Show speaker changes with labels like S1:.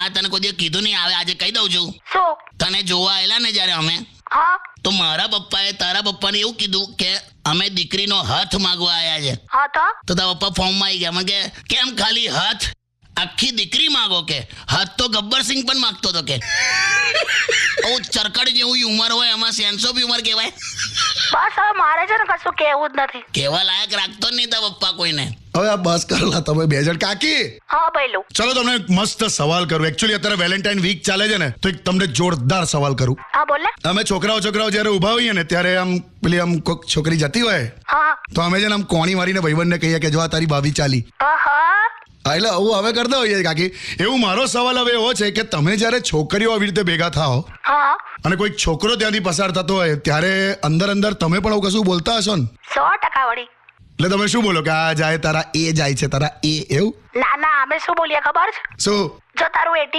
S1: આ તને કોઈ દિવસ કીધું નહીં, આવે આજે કહી દઉં છું.
S2: શું?
S1: તને જોવા આવેલા ને જ્યારે અમે,
S2: હા
S1: તો મારા પપ્પાએ તારા પપ્પાને એવું કીધું કે અમે દીકરીનો હાથ માંગવા આવ્યા છે.
S2: હા તો
S1: તારા પપ્પા ફોર્મમાં આવી ગયા. મને કે કેમ ખાલી હાથ, આખી દીકરી માંગો? કે હાથ તો ગબ્બરસિંહ પણ માંગતો હતો કે. ચરકડ જેવું ઉંમર હોય એમાં સેન્સ ઓફ હ્યુમર કહેવાય.
S2: બસ હવે મારે છે ને કશું કહેવું જ નથી.
S1: કહેવા લાયક રાખતો જ નહીં તારા પપ્પા કોઈને.
S3: હવે આ બસ કરેલા તમે બે જણ. કાકી
S2: હા ભઈલું.
S3: ચલો તમને એક મસ્ત સવાલ કરું. એકચ્યુઅલી અત્યારે વેલેન્ટાઇન વીક ચાલે છે ને, તો એક તમને જોરદાર સવાલ કરું.
S2: હા બોલ ને.
S3: અમે છોકરાઓ જ્યારે ઊભા હોઈએ ને ત્યારે આમ પેલી આમ કોઈક છોકરી જતી હોય
S2: હા
S3: તો અમે છે ને આમ કોણી મારીને ભાઈબંધને કહીએ કે જો આ તારી ભાભી ચાલી.
S2: હા
S3: એટલે આવું હવે કરતા હોઈએ કાકી. એવું મારો સવાલ હવે એવો છે કે તમે જ્યારે છોકરીઓ આવી રીતે ભેગા થાઓ
S2: હા
S3: અને કોઈક છોકરો ત્યાંથી પસાર થતો હોય ત્યારે અંદર તમે પણ આવું કશું બોલતા હશો ને?
S2: 100% વળી.
S3: એટલે તમે શું બોલો કે આ જાય તારા એ જાય છે, તારા એ, એવું?
S2: ના ના અમે શું બોલીએ ખબર છે?
S3: શું?
S2: જો તારું એટી